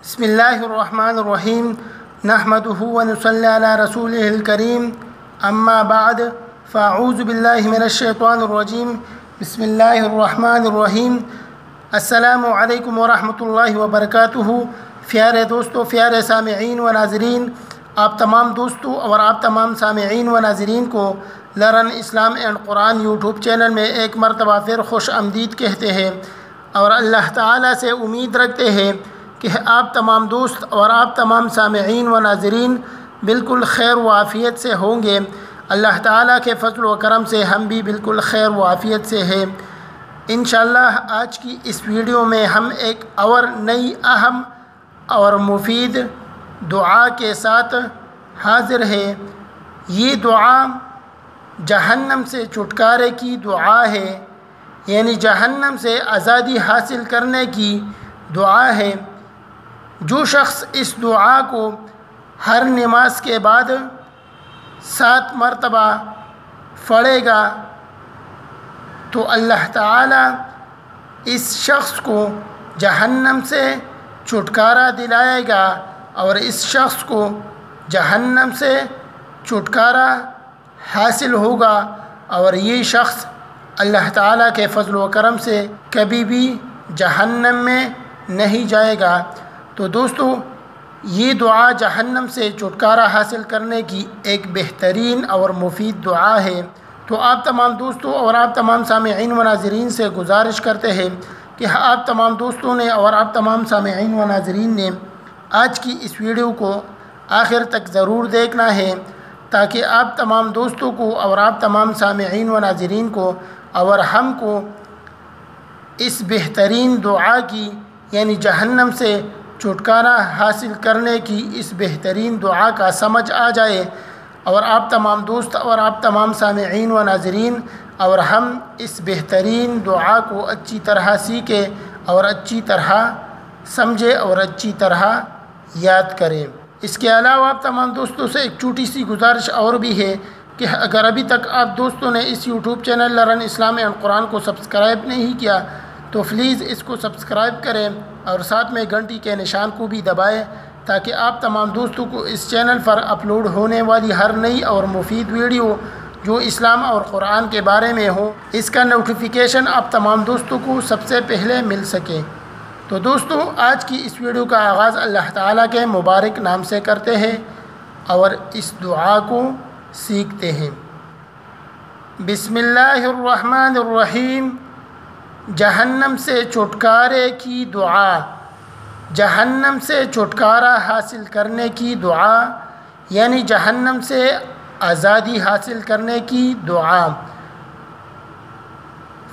بسم اللہ الرحمن الرحیم نحمدہ ونصلی علی رسولہ الکریم اما بعد فاعوذ باللہ من الشیطان الرجیم بسم اللہ الرحمن الرحیم السلام علیکم ورحمۃ اللہ وبرکاتہ۔ پیارے دوستو، پیارے سامعین و ناظرین، آپ تمام دوستوں اور آپ تمام سامعین و ناظرین کو learn Islam and Quran YouTube channel میں ایک مرتبہ پھر خوش آمدید کہتے ہیں اور اللہ تعالیٰ سے امید رکھتے ہیں کہ آپ تمام دوست اور آپ تمام سامعین و ناظرین بالکل خیر و عافیت سے ہوں گے۔ اللہ تعالیٰ کے فضل و کرم سے ہم بھی بالکل خیر و عافیت سے ہیں۔ انشاءاللہ آج کی اس ویڈیو میں ہم ایک اور نئی اہم اور مفید دعا کے ساتھ حاضر ہیں۔ یہ دعا جہنم سے چھٹکارے کی دعا ہے، یعنی جہنم سے آزادی حاصل کرنے کی دعا ہے۔ جو شخص اس دعا کو ہر نماز کے بعد 7 مرتبہ پڑھے گا تو اللہ تعالیٰ اس شخص کو جہنم سے چھٹکارا دلائے گا اور اس شخص کو جہنم سے چھٹکارا حاصل ہوگا اور یہ شخص اللہ تعالیٰ کے فضل و کرم سے کبھی بھی جہنم میں نہیں جائے گا۔ تو دوستو، یہ دعا جہنم سے چھٹکارا حاصل کرنے کی ایک بہترین اور مفید دعا ہے۔ تو آپ تمام دوستوں اور آپ تمام سامعین و ناظرین سے گزارش کرتے ہیں کہ آپ تمام دوستوں نے اور آپ تمام سامعین و ناظرین نے آج کی اس ویڈیو کو آخر تک ضرور دیکھنا ہے تاکہ آپ تمام دوستوں کو اور آپ تمام سامعین و ناظرین کو اور ہم کو اس بہترین دعا کی، یعنی جہنم سے چھٹکارا حاصل کرنے کی اس بہترین دعا کا سمجھ آ جائے اور آپ تمام دوست اور آپ تمام سامعین و ناظرین اور ہم اس بہترین دعا کو اچھی طرح سیکھیں اور اچھی طرح سمجھیں اور اچھی طرح یاد کریں۔ اس کے علاوہ آپ تمام دوستوں سے ایک چھوٹی سی گزارش اور بھی ہے کہ اگر ابھی تک آپ دوستوں نے اس YouTube channel learn Islam and Quran کو سبسکرائب نہیں کیا تو پلیز اس کو سبسکرائب کریں اور ساتھ میں گھنٹی کے نشان کو بھی دبائیں تاکہ آپ تمام دوستوں کو اس چینل پر اپلوڈ ہونے والی ہر نئی اور مفید ویڈیو جو اسلام اور قرآن کے بارے میں ہو، اس کا نوٹیفیکیشن آپ تمام دوستوں کو سب سے پہلے مل سکے۔ تو دوستو، آج کی اس ویڈیو کا آغاز اللہ تعالیٰ کے مبارک نام سے کرتے ہیں اور اس دعا کو سیکھتے ہیں۔ بسم اللہ الرحمن الرحیم۔ جہنم سے چھٹکارے کی دعا، جہنم سے چھٹکارا حاصل کرنے کی دعا، یعنی جہنم سے آزادی حاصل کرنے کی دعا۔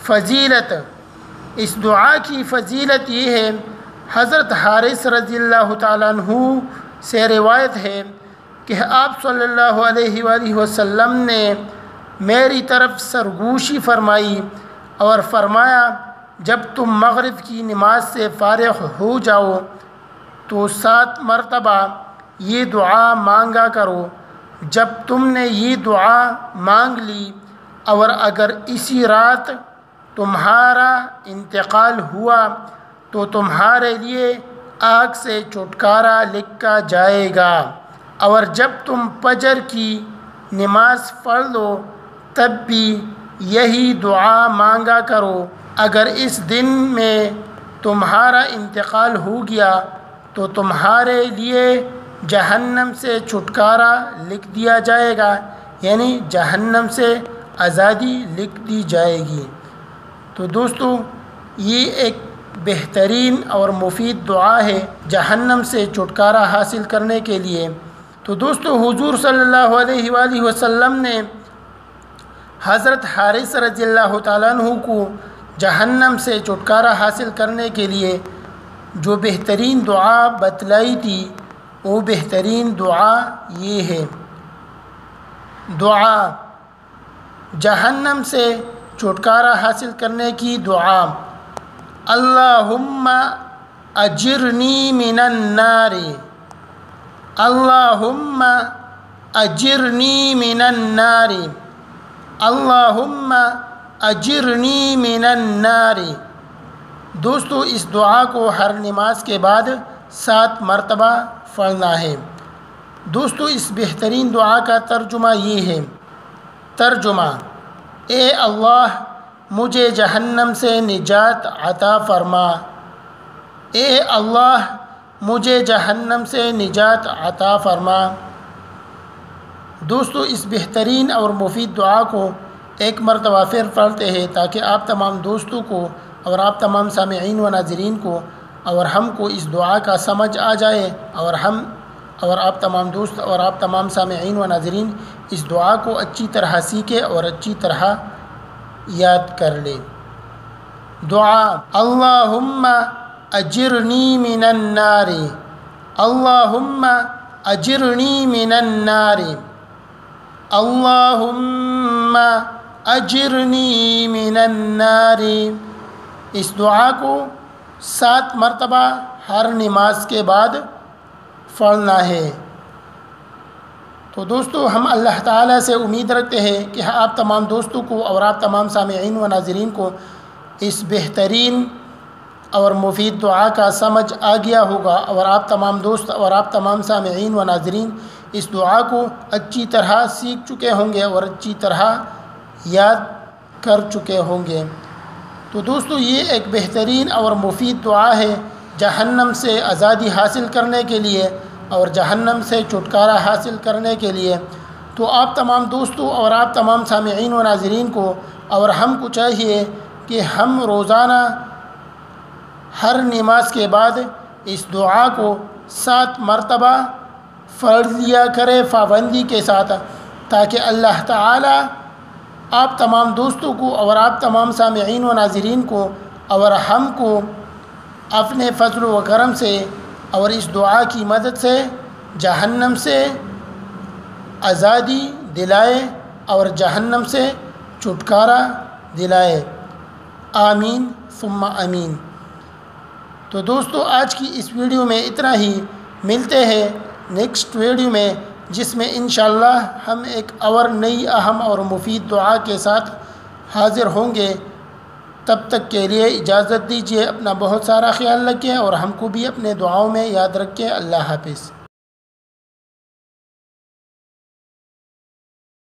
فضیلت، اس دعا کی فضیلت یہ ہے، حضرت حارث رضی اللہ تعالیٰ عنہ سے روایت ہے کہ آپ صلی اللہ علیہ وآلہ وسلم نے میری طرف سرگوشی فرمائی اور فرمایا، جب تم مغرب کی نماز سے فارغ ہو جاؤ تو 7 مرتبہ یہ دعا مانگا کرو۔ جب تم نے یہ دعا مانگ لی اور اگر اسی رات تمہارا انتقال ہوا تو تمہارے لیے آگ سے چھٹکارا لکھا جائے گا، اور جب تم فجر کی نماز پڑھ لو تب بھی یہی دعا مانگا کرو۔ اگر اس دن میں تمہارا انتقال ہو گیا تو تمہارے لیے جہنم سے چھٹکارا لکھ دیا جائے گا، یعنی جہنم سے آزادی لکھ دی جائے گی۔ تو دوستو، یہ ایک بہترین اور مفید دعا ہے جہنم سے چھٹکارا حاصل کرنے کے لیے۔ تو دوستو، حضور صلی اللہ علیہ وآلہ وسلم نے حضرت حارث رضی اللہ تعالیٰ عنہ کو جہنم سے چھٹکارا حاصل کرنے کے لیے جو بہترین دعا بتلائی تھی، وہ بہترین دعا یہ ہے۔ دعا جہنم سے چھٹکارا حاصل کرنے کی دعا۔ اللہم اجرنی من النار، اللہم اجرنی من النار، اللہم اجرنی من النار۔ دوستو، اس دعا کو ہر نماز کے بعد 7 مرتبہ پڑھنا ہے۔ دوستو اس بہترین دعا کا ترجمہ یہ ہے۔ ترجمہ: اے اللہ مجھے جہنم سے نجات عطا فرما۔ اے اللہ مجھے جہنم سے نجات عطا فرما۔ دوستو اس بہترین اور مفید دعا کو ایک مرتبہ پھر پڑھتے ہیں تاکہ آپ تمام دوستوں کو اور آپ تمام سامعین و ناظرین کو اور ہم کو اس دعا کا سمجھ آ جائے، اور آپ تمام دوست اور آپ تمام سامعین و ناظرین اس دعا کو اچھی طرح سیکھیں اور اچھی طرح یاد کر لیں۔ دعا: اللہم اجرنی من النار، اللہم اجرنی من النار، اللہم اجرنی من النار۔ اس دعا کو 7 مرتبہ ہر نماز کے بعد پڑھنا ہے۔ تو دوستو ہم اللہ تعالیٰ سے امید رکھتے ہیں کہ آپ تمام دوستوں کو اور آپ تمام سامعین و ناظرین کو اس بہترین اور مفید دعا کا سمجھ آ گیا ہوگا، اور آپ تمام دوست اور آپ تمام سامعین و ناظرین اس دعا کو اچھی طرح سیکھ چکے ہوں گے اور اچھی طرح یاد کر چکے ہوں گے۔ تو دوستو یہ ایک بہترین اور مفید دعا ہے جہنم سے آزادی حاصل کرنے کے لیے اور جہنم سے چھٹکارا حاصل کرنے کے لیے۔ تو آپ تمام دوستوں اور آپ تمام سامعین و ناظرین کو اور ہم کو چاہیے کہ ہم روزانہ ہر نماز کے بعد اس دعا کو 7 مرتبہ پڑھ لیا کرے پابندی کے ساتھ، تاکہ اللہ تعالیٰ آپ تمام دوستوں کو اور آپ تمام سامعین و ناظرین کو اور ہم کو اپنے فضل و کرم سے اور اس دعا کی مدد سے جہنم سے آزادی دلائے اور جہنم سے چھٹکارا دلائے۔ آمین ثم آمین۔ تو دوستو آج کی اس ویڈیو میں اتنا ہی، ملتے ہیں نیکسٹ ویڈیو میں، جس میں انشاءاللہ ہم ایک اور نئی اہم اور مفید دعا کے ساتھ حاضر ہوں گے۔ تب تک کے لیے اجازت دیجیے، اپنا بہت سارا خیال رکھیں اور ہم کو بھی اپنے دعاؤں میں یاد رکھیں۔ اللہ حافظ۔